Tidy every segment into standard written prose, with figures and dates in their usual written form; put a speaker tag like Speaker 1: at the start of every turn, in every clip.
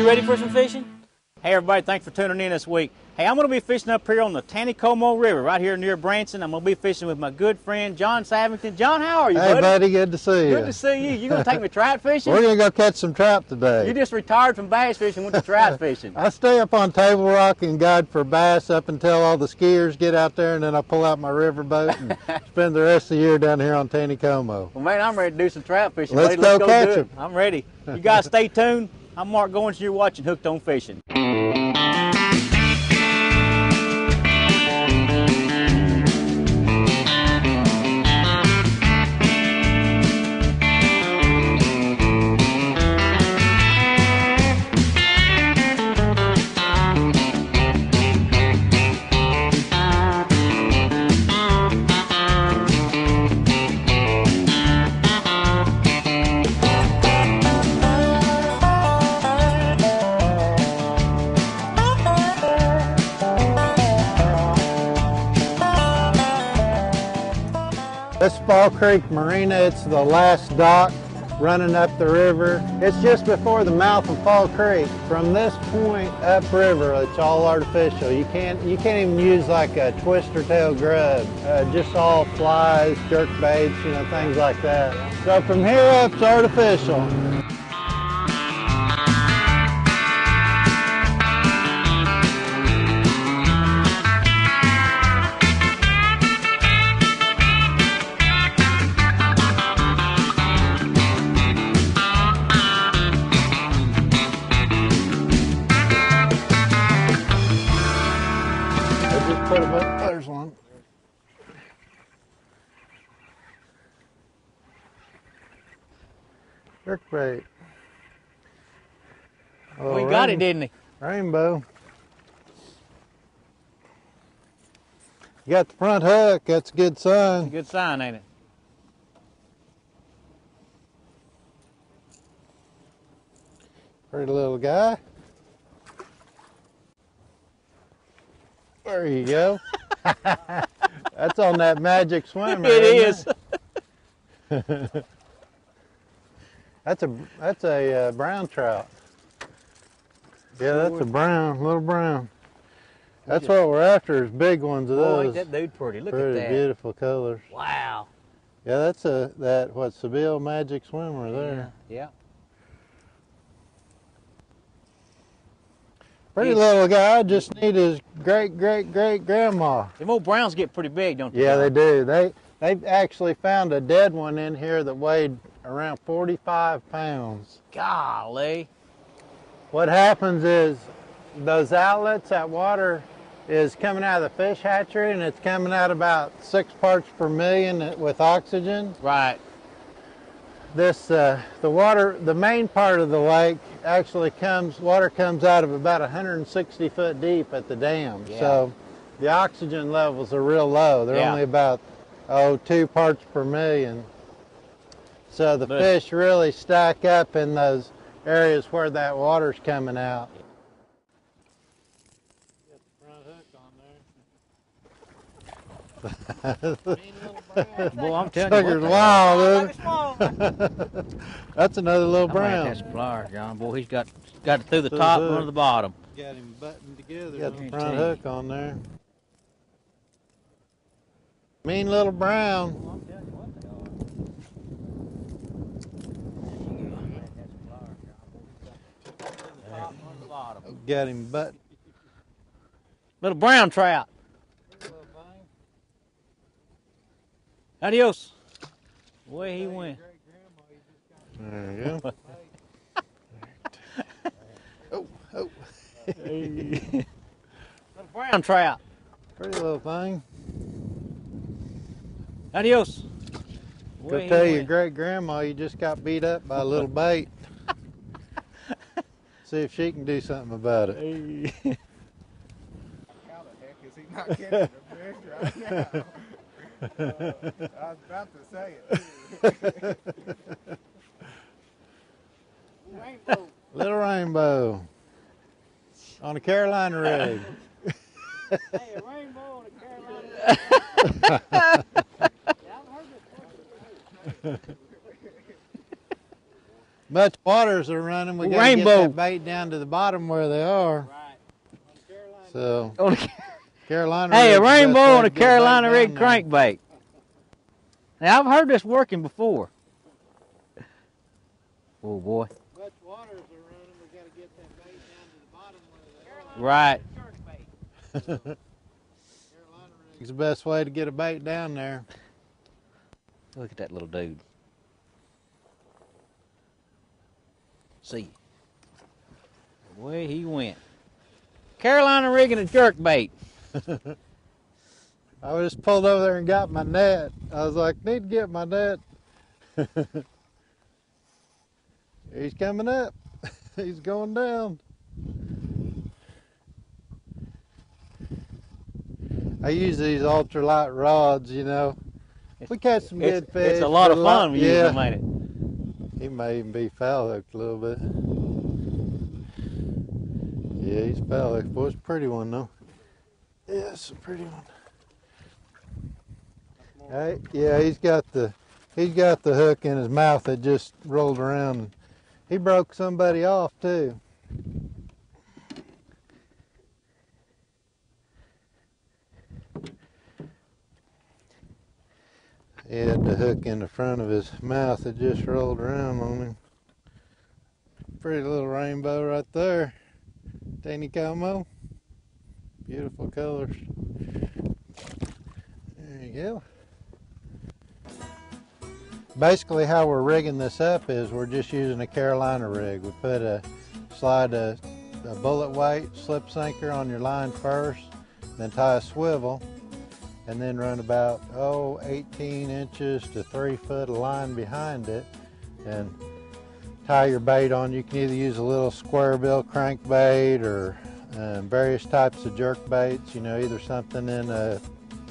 Speaker 1: You ready for some fishing? Hey everybody, thanks for tuning in this week. Hey, I'm going to be fishing up here on the Taneycomo River, right here near Branson. I'm going to be fishing with my good friend, John Sappington. John, how are you, buddy?
Speaker 2: Hey, buddy, good to see you.
Speaker 1: Good to see you. You going to take me trout fishing?
Speaker 2: We're going to go catch some trout today.
Speaker 1: You just retired from bass fishing and went to trout fishing.
Speaker 2: I stay up on Table Rock and guide for bass up until all the skiers get out there, and then I pull out my river boat and spend the rest of the year down here on Taneycomo.
Speaker 1: Well, man, I'm ready to do some trout fishing.
Speaker 2: Let's
Speaker 1: buddy.
Speaker 2: go
Speaker 1: Let's
Speaker 2: catch
Speaker 1: do
Speaker 2: them.
Speaker 1: I'm ready. You guys stay tuned. I'm Mark Goins, and you're watching Hooked on Fishing.
Speaker 2: This is Fall Creek Marina. It's the last dock running up the river. It's just before the mouth of Fall Creek. From this point upriver, it's all artificial. You can't even use like a twister tail grub. Just all flies, jerk baits, you know, things like that. So from here up, it's artificial. There's one. Jerk bait.
Speaker 1: We got it, didn't he?
Speaker 2: Rainbow. You got the front hook. That's a good sign.
Speaker 1: Good sign, ain't it?
Speaker 2: Pretty little guy. There you go. That's on that magic swimmer.
Speaker 1: It is.
Speaker 2: That's a brown trout. Yeah, that's a brown, little brown. That's what we're after, is big ones of those.
Speaker 1: Boy, ain't that dude pretty. Look at
Speaker 2: Pretty
Speaker 1: that.
Speaker 2: beautiful colors.
Speaker 1: Wow.
Speaker 2: Yeah, that's what Seville magic swimmer there.
Speaker 1: Yeah.
Speaker 2: Pretty little guy, just need his great-great-great-grandma.
Speaker 1: Them old browns get pretty big, don't they?
Speaker 2: Yeah, they do. They actually found a dead one in here that weighed around 45 pounds.
Speaker 1: Golly.
Speaker 2: What happens is those outlets, that water is coming out of the fish hatchery, and it's coming out about 6 parts per million with oxygen.
Speaker 1: Right.
Speaker 2: The main part of the lake actually water comes out of about 160 foot deep at the dam.
Speaker 1: Yeah.
Speaker 2: So the oxygen levels are real low. They're only about 2 parts per million. So the fish really stack up in those areas where that water's coming out. Get the front hook on there.
Speaker 1: Boy, I'm telling
Speaker 2: Sucker's
Speaker 1: you.
Speaker 2: wild, dude. That's another little brown.
Speaker 1: That's pliers, John. Boy, he's got it through the top and under the bottom.
Speaker 2: Got him buttoned together. Got the front hook on there. Mean little brown. Got him buttoned.
Speaker 1: Little brown trout. Adios. Away he went.
Speaker 2: There you go. Oh.
Speaker 1: Little brown trout.
Speaker 2: Pretty little thing.
Speaker 1: Adios.
Speaker 2: Go tell your great-grandma you just got beat up by a little bait. See if she can do something about it.
Speaker 3: How the heck is he not getting the fish right now? I was about to say it.
Speaker 1: Rainbow.
Speaker 2: Little rainbow on a Carolina rig.
Speaker 1: Hey, a rainbow on a Carolina rig. Yeah, I've heard this.
Speaker 2: Much waters are running. We got to get
Speaker 1: Rainbow.
Speaker 2: that bait down to the bottom where they are.
Speaker 1: Right.
Speaker 2: So,
Speaker 1: On the,
Speaker 2: Carolina
Speaker 1: hey, a
Speaker 2: rig's the best
Speaker 1: rainbow
Speaker 2: way
Speaker 1: on
Speaker 2: to
Speaker 1: a
Speaker 2: get
Speaker 1: Carolina
Speaker 2: bait
Speaker 1: rig
Speaker 2: down there.
Speaker 1: crankbait. Now, I've heard this working before. Oh, boy.
Speaker 2: Much waters are running. We got to get that bait down to the bottom where they are.
Speaker 1: Right.
Speaker 2: It's the best way to get a bait down there.
Speaker 1: Look at that little dude. See. Away he went. Carolina rigging a jerk bait.
Speaker 2: I just pulled over there and got my net. I was like, need to get my net. He's coming up. He's going down. I use these ultralight rods, you know. We catch some good fish.
Speaker 1: It's a lot of fun when you use them, ain't it?
Speaker 2: He may even be foul hooked a little bit. Yeah, he's foul hooked. Boy, it's a pretty one though. Yeah, it's a pretty one. Hey, yeah, he's got the hook in his mouth that just rolled around. He broke somebody off too. He had the hook in the front of his mouth that just rolled around on him. Pretty little rainbow right there. Taneycomo. Beautiful colors. There you go. Basically how we're rigging this up is we're just using a Carolina rig. We slide a bullet weight slip sinker on your line first, then tie a swivel, and then run about 18 inches to 3 foot of line behind it and tie your bait on. You can either use a little square bill crankbait or various types of jerk baits, you know, either something in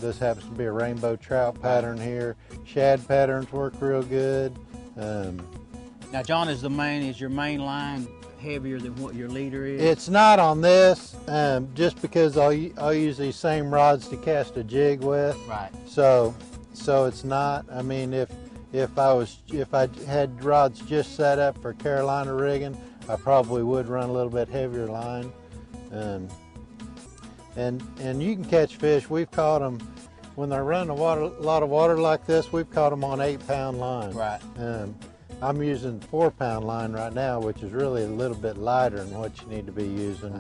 Speaker 2: this happens to be a rainbow trout pattern here. Shad patterns work real good.
Speaker 1: Now, John, is your main line heavier than what your leader is?
Speaker 2: It's not on this, just because I'll use these same rods to cast a jig with.
Speaker 1: Right.
Speaker 2: So it's not. I mean, if I had rods just set up for Carolina rigging, I probably would run a little bit heavier line. And you can catch fish. We've caught them when they're running a lot of water like this. We've caught them on 8-pound line.
Speaker 1: Right.
Speaker 2: I'm using 4-pound line right now, which is really a little bit lighter than what you need to be using,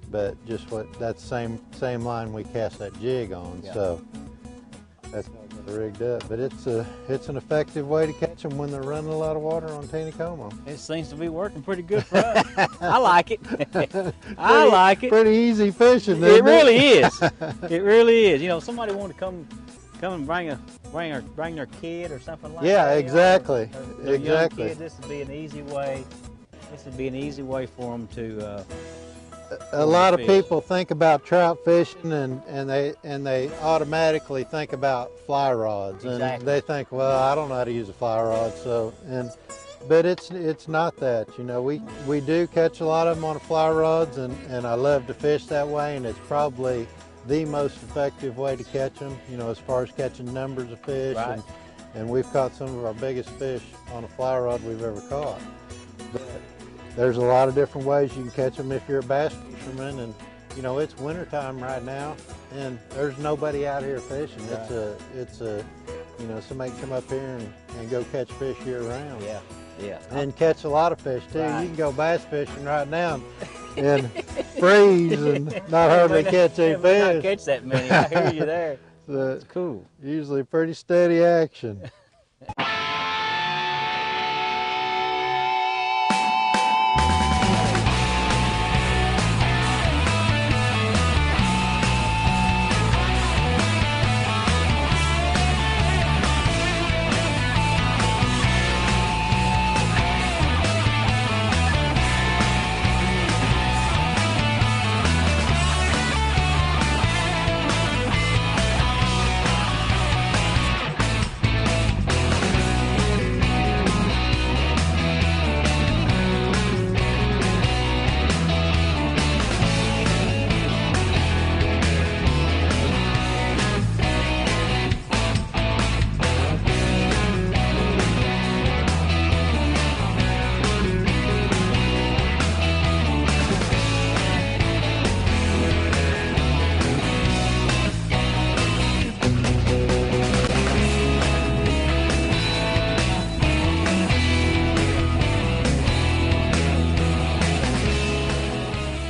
Speaker 2: but just that's same line we cast that jig on. Yeah. So that's rigged up, but it's an effective way to catch them when they're running a lot of water on Taneycomo.
Speaker 1: It seems to be working pretty good for us. I like it. I like it.
Speaker 2: Pretty easy fishing.
Speaker 1: It really is. It really is. You know, somebody want to come and bring their kid or something like that.
Speaker 2: Yeah, exactly.
Speaker 1: Their
Speaker 2: Exactly.
Speaker 1: young kid, this would be an easy way. This would be an easy way for them to.
Speaker 2: A lot of people think about trout fishing and they automatically think about fly rods.
Speaker 1: Exactly.
Speaker 2: And they think, well, I don't know how to use a fly rod, but it's not that. You know, we do catch a lot of them on fly rods, and I love to fish that way, and it's probably the most effective way to catch them, you know, as far as catching numbers of fish.
Speaker 1: Right.
Speaker 2: And we've caught some of our biggest fish on a fly rod we've ever caught. But there's a lot of different ways you can catch them if you're a bass fisherman, and you know, it's wintertime right now and there's nobody out here fishing. Right. It's a you know, somebody come up here and go catch fish year round.
Speaker 1: Yeah. Yeah.
Speaker 2: And catch a lot of fish too.
Speaker 1: Right.
Speaker 2: You can go bass fishing right now and freeze and not hardly catch any fish.
Speaker 1: Not catch that many. I hear you there. That's cool.
Speaker 2: Usually pretty steady action.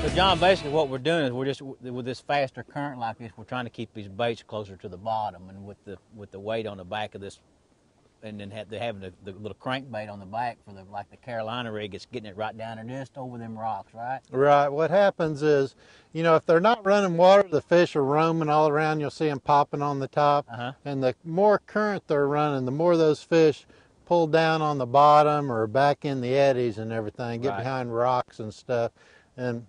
Speaker 1: So John, basically what we're doing is we're just, with this faster current like this, we're trying to keep these baits closer to the bottom, and with the weight on the back of this, and then having the little crankbait on the back for like the Carolina rig, it's getting it right down there just over them rocks, right?
Speaker 2: Right. What happens is, you know, if they're not running water, the fish are roaming all around. You'll see them popping on the top. And the more current they're running, the more those fish pull down on the bottom or back in the eddies and everything, get behind rocks and stuff. And,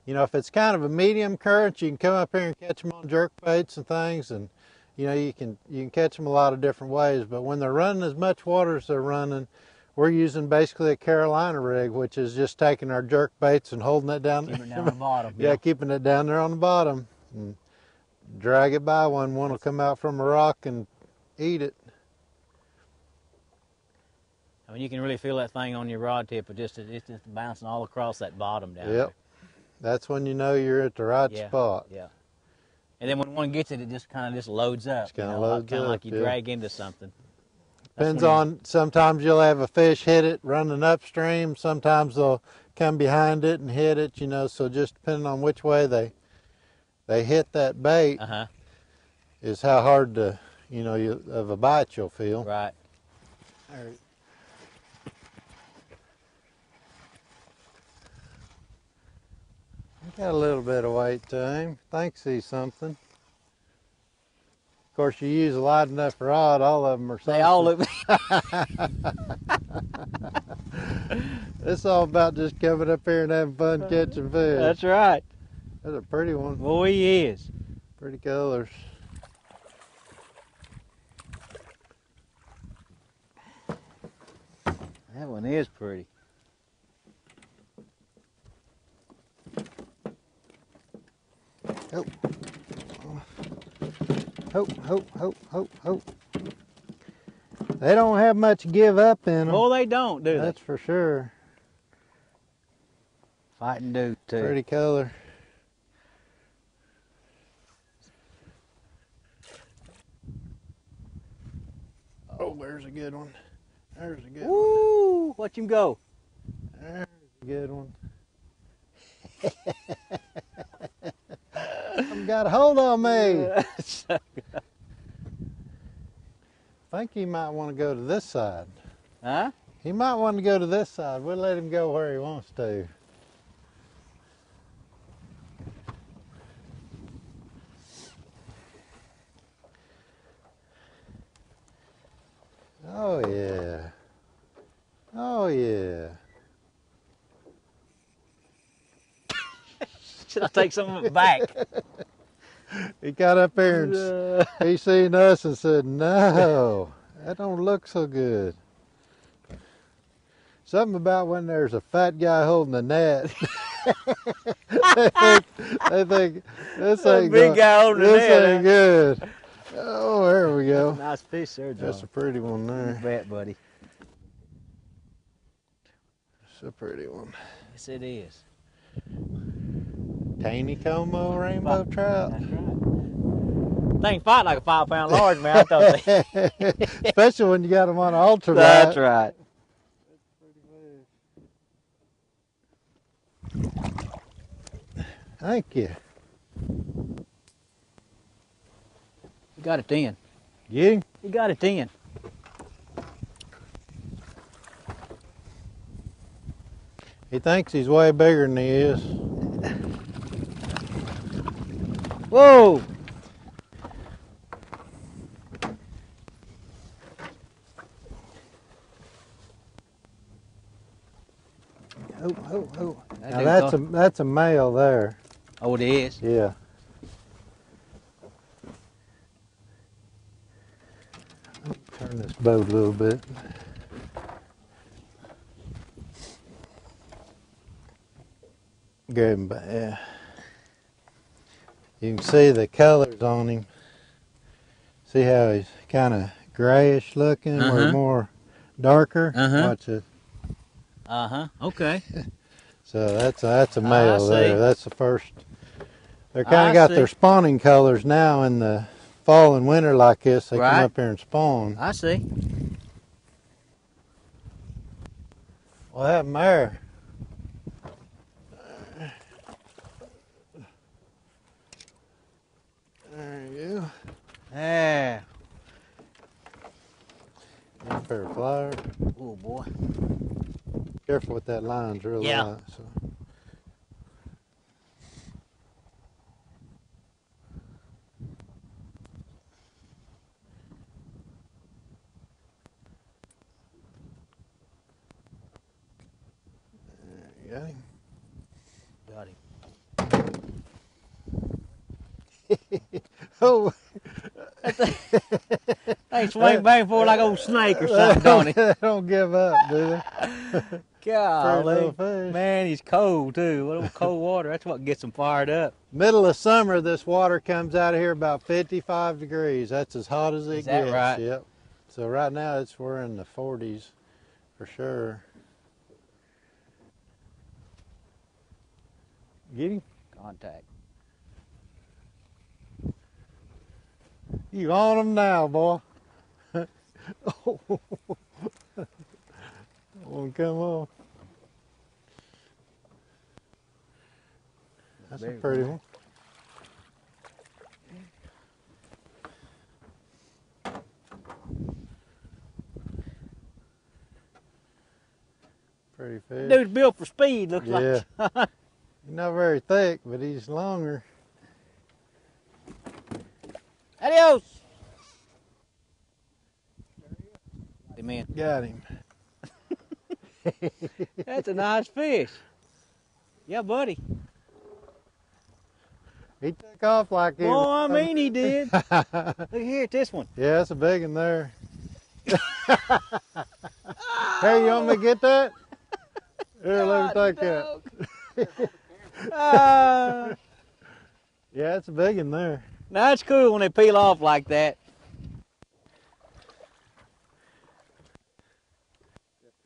Speaker 2: you know, if it's kind of a medium current, you can come up here and catch them on jerk baits and things, and you know, you can catch them a lot of different ways. But when they're running as much water as they're running, we're using basically a Carolina rig, which is just taking our jerk baits and holding it down.
Speaker 1: Keeping it down on the bottom.
Speaker 2: Yeah, keeping it down there on the bottom. And drag it by one will come out from a rock and eat it.
Speaker 1: I mean, you can really feel that thing on your rod tip, but it's just bouncing all across that bottom down there.
Speaker 2: That's when you know you're at the right spot.
Speaker 1: Yeah. And then when one gets it, it just kind of loads up.
Speaker 2: Kind of
Speaker 1: like you drag into something.
Speaker 2: Depends on, sometimes you'll have a fish hit it running upstream. Sometimes they'll come behind it and hit it, you know, so just depending on which way they hit that bait is how hard to, you know, of a bite you'll feel.
Speaker 1: Right.
Speaker 2: Got a little bit of weight to him. Thinks he's something. Of course, you use a light enough rod, all of them are something.
Speaker 1: They all look.
Speaker 2: It's all about just coming up here and having fun catching fish.
Speaker 1: That's right.
Speaker 2: That's a pretty one.
Speaker 1: Boy, he is.
Speaker 2: Pretty colors.
Speaker 1: That one is pretty.
Speaker 2: Hope. Hope. They don't have much give up in them.
Speaker 1: Oh, they don't, do they?
Speaker 2: That's for sure.
Speaker 1: Fighting dude, too.
Speaker 2: Pretty color. Oh, there's a good one. There's a good one.
Speaker 1: Woo! Watch him go.
Speaker 2: There's a good one. Got a hold on me. I think he might want to go to this side.
Speaker 1: Huh?
Speaker 2: He might want to go to this side. We'll let him go where he wants to. Oh yeah. Oh yeah.
Speaker 1: Should I take some of it back?
Speaker 2: He got up there and he seen us and said, no, that don't look so good. Something about when there's a fat guy holding the net. they think this ain't
Speaker 1: big guy holding the net.
Speaker 2: This ain't good. Oh, there we go.
Speaker 1: That's a nice fish there, John.
Speaker 2: That's a pretty one there.
Speaker 1: You bet, buddy.
Speaker 2: It's a pretty one.
Speaker 1: Yes, it is.
Speaker 2: Taneycomo rainbow trout.
Speaker 1: That's right. Thing fight like a 5-pound large, man. I thought they...
Speaker 2: Especially when you got them on an ultralight.
Speaker 1: That's right.
Speaker 2: Thank you.
Speaker 1: You got it 10.
Speaker 2: You?
Speaker 1: You got it 10.
Speaker 2: He thinks he's way bigger than he is.
Speaker 1: Whoa!
Speaker 2: Oh. Now that's a male there.
Speaker 1: Oh, it is?
Speaker 2: Yeah. Turn this boat a little bit. Grab him by, yeah. You can see the colors on him. See how he's kind of grayish looking or more darker? Watch it.
Speaker 1: Okay.
Speaker 2: So that's a male there. That's the first. They're kind
Speaker 1: I
Speaker 2: of got
Speaker 1: see.
Speaker 2: their spawning colors now in the fall and winter like this. They come up here and spawn.
Speaker 1: I see.
Speaker 2: What happened there? pair of pliers.
Speaker 1: Oh boy.
Speaker 2: Careful with that line's real
Speaker 1: Yeah.
Speaker 2: light. So. There you got him.
Speaker 1: Got him.
Speaker 2: Oh,
Speaker 1: They swing back and forth like old snake or something, don't he?
Speaker 2: they don't give up, do they?
Speaker 1: Golly.
Speaker 2: little fish.
Speaker 1: Man, he's cold too. What old cold water. That's what gets him fired up.
Speaker 2: Middle of summer, this water comes out of here about 55 degrees. That's as hot as it
Speaker 1: Is that
Speaker 2: gets.
Speaker 1: right?
Speaker 2: Yep. So right now we're in the 40s for sure. Get him?
Speaker 1: Contact.
Speaker 2: You on him now, boy. Oh, won't come off. That's a pretty one. Pretty fish.
Speaker 1: Dude's built for speed, looks
Speaker 2: Yeah.
Speaker 1: like.
Speaker 2: He's not very thick, but he's longer.
Speaker 1: Adios. Amen.
Speaker 2: Got him.
Speaker 1: That's a nice fish. Yeah, buddy.
Speaker 2: He took off like he
Speaker 1: Oh, I
Speaker 2: was.
Speaker 1: mean he did. Look here at this one.
Speaker 2: Yeah, that's a big one there. Hey, you want me to get that? Here, let me take that. Yeah, it's a big one there.
Speaker 1: Now it's cool when they peel off like that.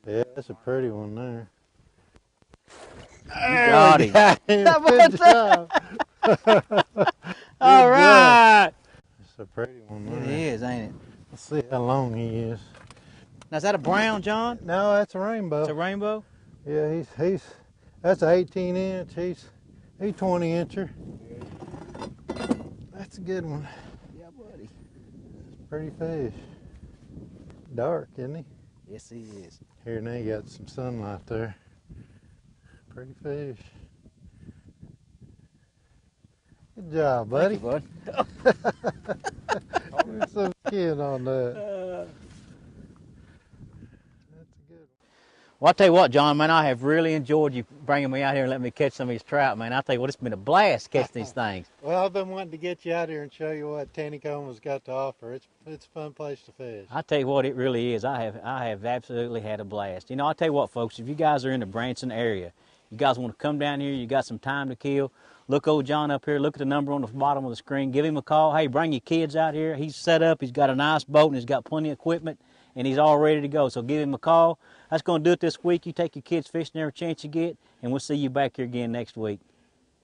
Speaker 2: Yeah, that's a pretty one there.
Speaker 1: You got him.
Speaker 2: Good job.
Speaker 1: All right.
Speaker 2: It's a pretty one
Speaker 1: It
Speaker 2: there.
Speaker 1: is, ain't it?
Speaker 2: Let's see how long he is.
Speaker 1: Now is that a brown, John?
Speaker 2: No, that's a rainbow.
Speaker 1: It's a rainbow?
Speaker 2: Yeah, that's an 18 inch. He's 20 incher. That's a good one.
Speaker 1: Yeah, buddy.
Speaker 2: Pretty fish. Dark, isn't he?
Speaker 1: Yes, he is.
Speaker 2: Here, now you got some sunlight there. Pretty fish. Good job, buddy.
Speaker 1: Thank you, bud.
Speaker 2: There's some skin on that. That's a good one.
Speaker 1: Well, I'll tell you what, John, man, I have really enjoyed you bringing me out here and letting me catch some of these trout, man. I'll tell you what, it's been a blast catching these things.
Speaker 2: Well, I've been wanting to get you out here and show you what Taneycomo's got to offer. It's a fun place to fish.
Speaker 1: I'll tell you what, it really is. I have absolutely had a blast. You know, I'll tell you what, folks, if you guys are in the Branson area, you guys want to come down here, you got some time to kill, look old John up here, look at the number on the bottom of the screen, give him a call. Hey, bring your kids out here. He's set up, he's got a nice boat, and he's got plenty of equipment, and he's all ready to go. So give him a call. That's going to do it this week. You take your kids fishing every chance you get, and we'll see you back here again next week.